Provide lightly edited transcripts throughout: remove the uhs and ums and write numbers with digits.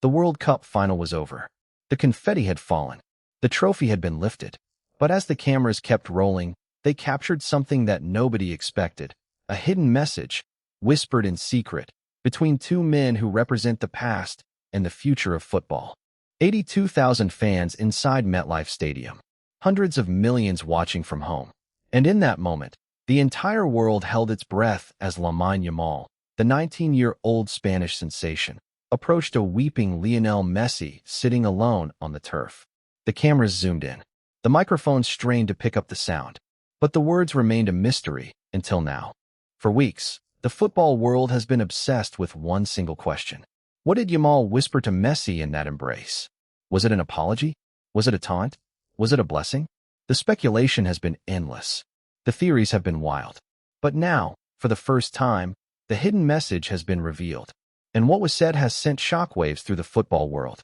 The World Cup final was over. The confetti had fallen. The trophy had been lifted. But as the cameras kept rolling, they captured something that nobody expected, a hidden message, whispered in secret, between two men who represent the past and the future of football. 82,000 fans inside MetLife Stadium. Hundreds of millions watching from home. And in that moment, the entire world held its breath as Lamine Yamal, the 19-year-old Spanish sensation, approached a weeping Lionel Messi sitting alone on the turf. The cameras zoomed in. The microphones strained to pick up the sound. But the words remained a mystery until now. For weeks, the football world has been obsessed with one single question. What did Yamal whisper to Messi in that embrace? Was it an apology? Was it a taunt? Was it a blessing? The speculation has been endless. The theories have been wild. But now, for the first time, the hidden message has been revealed. And what was said has sent shockwaves through the football world.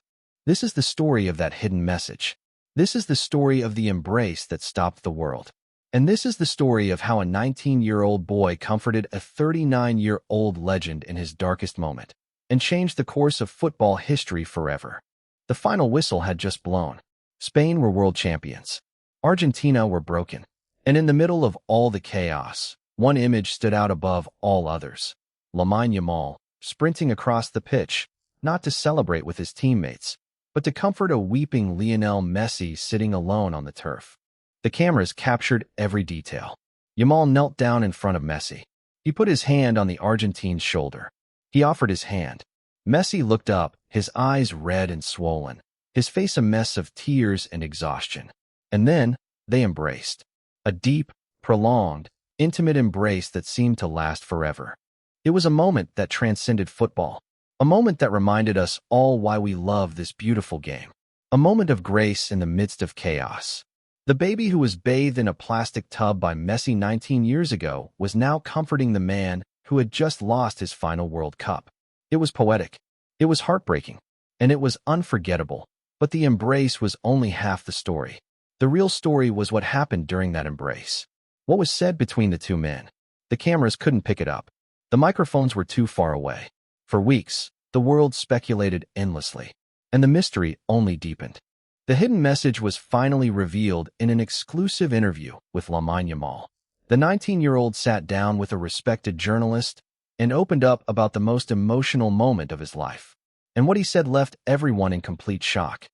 This is the story of that hidden message. This is the story of the embrace that stopped the world. And this is the story of how a 19-year-old boy comforted a 39-year-old legend in his darkest moment and changed the course of football history forever. The final whistle had just blown. Spain were world champions. Argentina were broken. And in the middle of all the chaos, one image stood out above all others. Lamine Yamal, sprinting across the pitch, not to celebrate with his teammates, but to comfort a weeping Lionel Messi sitting alone on the turf. The cameras captured every detail. Yamal knelt down in front of Messi. He put his hand on the Argentine's shoulder. He offered his hand. Messi looked up, his eyes red and swollen, his face a mess of tears and exhaustion. And then they embraced. A deep, prolonged, intimate embrace that seemed to last forever. It was a moment that transcended football. A moment that reminded us all why we love this beautiful game. A moment of grace in the midst of chaos. The baby who was bathed in a plastic tub by Messi 19 years ago was now comforting the man who had just lost his final World Cup. It was poetic. It was heartbreaking. And it was unforgettable. But the embrace was only half the story. The real story was what happened during that embrace. What was said between the two men? The cameras couldn't pick it up. The microphones were too far away. For weeks, the world speculated endlessly. And the mystery only deepened. The hidden message was finally revealed in an exclusive interview with Lamine Yamal. The 19-year-old sat down with a respected journalist and opened up about the most emotional moment of his life. And what he said left everyone in complete shock.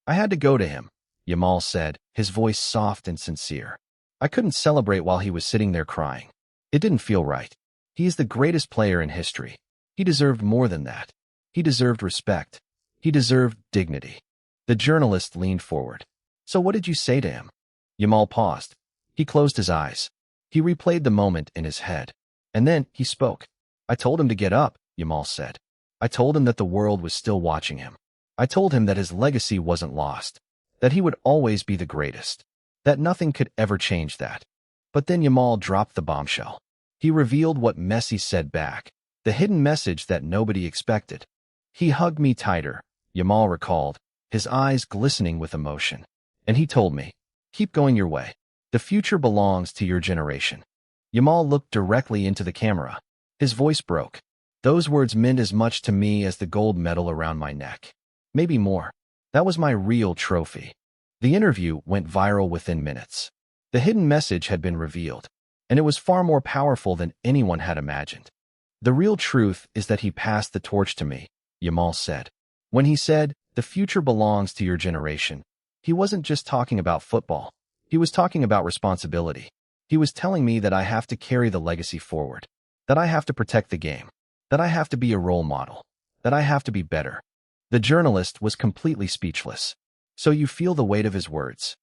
"I had to go to him," Yamal said, his voice soft and sincere. "I couldn't celebrate while he was sitting there crying. It didn't feel right. He is the greatest player in history. He deserved more than that. He deserved respect. He deserved dignity." The journalist leaned forward. "So what did you say to him?" Yamal paused. He closed his eyes. He replayed the moment in his head. And then he spoke. "I told him to get up," Yamal said. "I told him that the world was still watching him. I told him that his legacy wasn't lost, that he would always be the greatest, that nothing could ever change that." But then Yamal dropped the bombshell. He revealed what Messi said back, the hidden message that nobody expected. "He hugged me tighter," Yamal recalled, his eyes glistening with emotion. "And he told me, 'Keep going your way. The future belongs to your generation.'" Yamal looked directly into the camera. His voice broke. "Those words meant as much to me as the gold medal around my neck. Maybe more. That was my real trophy." The interview went viral within minutes. The hidden message had been revealed, and it was far more powerful than anyone had imagined. "The real truth is that he passed the torch to me," Yamal said. When he said, "The future belongs to your generation," he wasn't just talking about football. He was talking about responsibility. He was telling me that I have to carry the legacy forward, that I have to protect the game, that I have to be a role model, that I have to be better. The journalist was completely speechless. "So you feel the weight of his words?"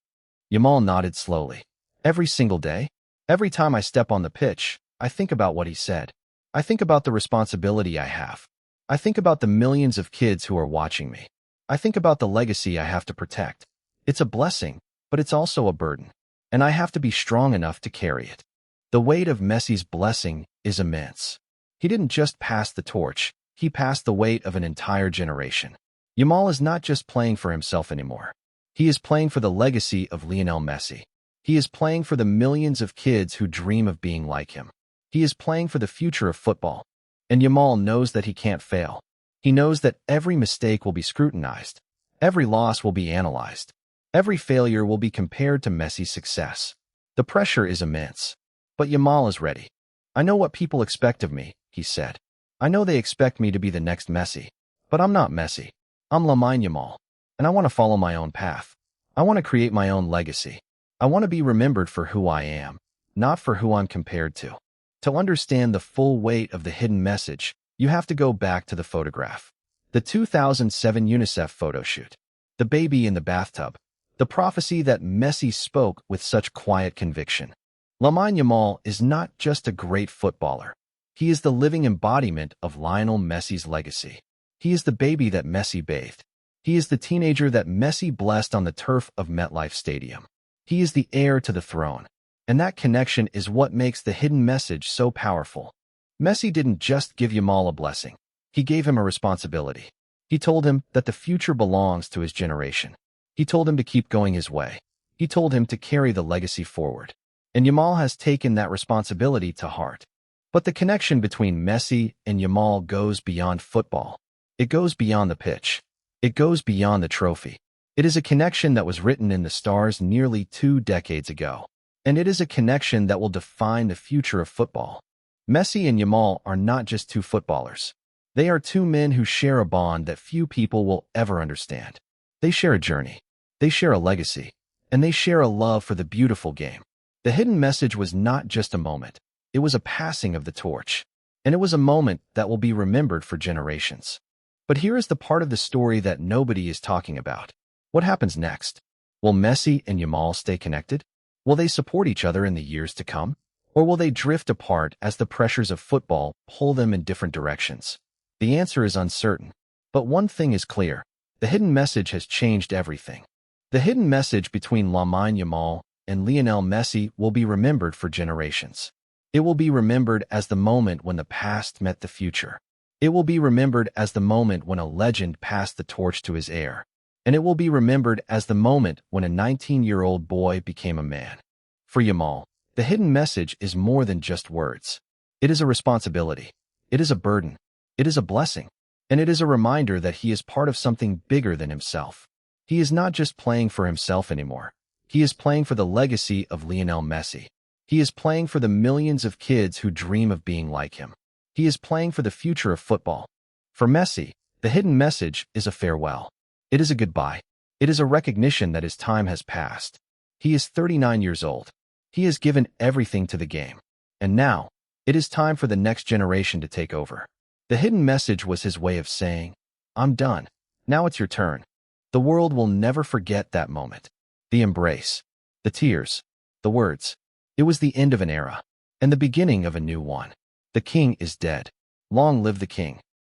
Yamal nodded slowly. "Every single day? Every time I step on the pitch, I think about what he said. I think about the responsibility I have. I think about the millions of kids who are watching me. I think about the legacy I have to protect. It's a blessing, but it's also a burden. And I have to be strong enough to carry it." The weight of Messi's blessing is immense. He didn't just pass the torch, he passed the weight of an entire generation. Yamal is not just playing for himself anymore. He is playing for the legacy of Lionel Messi. He is playing for the millions of kids who dream of being like him. He is playing for the future of football. And Yamal knows that he can't fail. He knows that every mistake will be scrutinized. Every loss will be analyzed. Every failure will be compared to Messi's success. The pressure is immense. But Yamal is ready. "I know what people expect of me," he said. "I know they expect me to be the next Messi. But I'm not Messi. I'm Lamine Yamal. And I want to follow my own path. I want to create my own legacy. I want to be remembered for who I am, not for who I'm compared to." To understand the full weight of the hidden message, you have to go back to the photograph. The 2007 UNICEF photo shoot. The baby in the bathtub. The prophecy that Messi spoke with such quiet conviction. Lamine Yamal is not just a great footballer. He is the living embodiment of Lionel Messi's legacy. He is the baby that Messi bathed. He is the teenager that Messi blessed on the turf of MetLife Stadium. He is the heir to the throne. And that connection is what makes the hidden message so powerful. Messi didn't just give Yamal a blessing. He gave him a responsibility. He told him that the future belongs to his generation. He told him to keep going his way. He told him to carry the legacy forward. And Yamal has taken that responsibility to heart. But the connection between Messi and Yamal goes beyond football. It goes beyond the pitch. It goes beyond the trophy. It is a connection that was written in the stars nearly 2 decades ago. And it is a connection that will define the future of football. Messi and Yamal are not just two footballers. They are two men who share a bond that few people will ever understand. They share a journey. They share a legacy. And they share a love for the beautiful game. The hidden message was not just a moment. It was a passing of the torch. And it was a moment that will be remembered for generations. But here is the part of the story that nobody is talking about. What happens next? Will Messi and Yamal stay connected? Will they support each other in the years to come? Or will they drift apart as the pressures of football pull them in different directions? The answer is uncertain. But one thing is clear. The hidden message has changed everything. The hidden message between Lamine Yamal and Lionel Messi will be remembered for generations. It will be remembered as the moment when the past met the future. It will be remembered as the moment when a legend passed the torch to his heir. And it will be remembered as the moment when a 19-year-old boy became a man. For Yamal, the hidden message is more than just words. It is a responsibility. It is a burden. It is a blessing. And it is a reminder that he is part of something bigger than himself. He is not just playing for himself anymore. He is playing for the legacy of Lionel Messi. He is playing for the millions of kids who dream of being like him. He is playing for the future of football. For Messi, the hidden message is a farewell. It is a goodbye. It is a recognition that his time has passed. He is 39 years old. He has given everything to the game. And now, it is time for the next generation to take over. The hidden message was his way of saying, "I'm done. Now it's your turn." The world will never forget that moment. The embrace. The tears. The words. It was the end of an era. And the beginning of a new one. The king is dead. Long live the king.